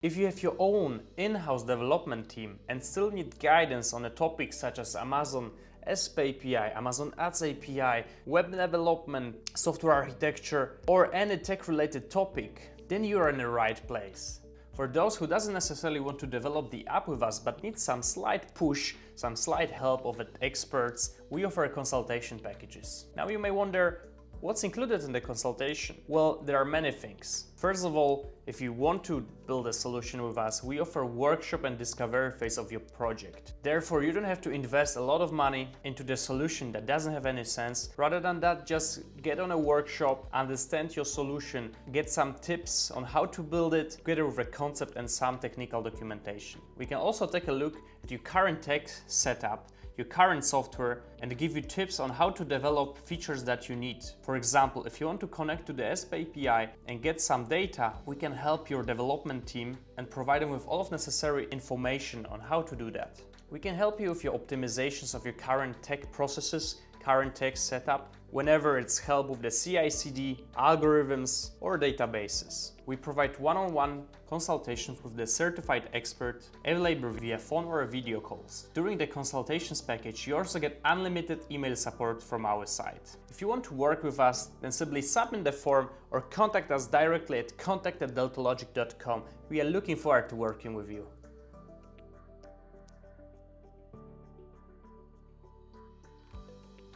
If you have your own in-house development team and still need guidance on a topic such as Amazon SPA API, Amazon Ads API, web development, software architecture, or any tech-related topic, then you are in the right place. For those who doesn't necessarily want to develop the app with us but need some slight push, some slight help of experts, we offer consultation packages. Now you may wonder, what's included in the consultation? Well, there are many things. First of all, if you want to build a solution with us, we offer workshop and discovery phase of your project. Therefore, you don't have to invest a lot of money into the solution that doesn't have any sense. Rather than that, just get on a workshop, understand your solution, get some tips on how to build it, together with a concept and some technical documentation. We can also take a look at your current tech setup, your current software, and give you tips on how to develop features that you need. For example, if you want to connect to the SPA API and get some data, we can help your development team and provide them with all of necessary information on how to do that. We can help you with your optimizations of your current tech processes, current tech setup, whenever it's help with the CI/CD, algorithms, or databases. We provide one-on-one consultations with the certified expert, available via phone or video calls. During the consultations package, you also get unlimited email support from our side. If you want to work with us, then simply submit the form or contact us directly at contact@deltalogic.com. We are looking forward to working with you.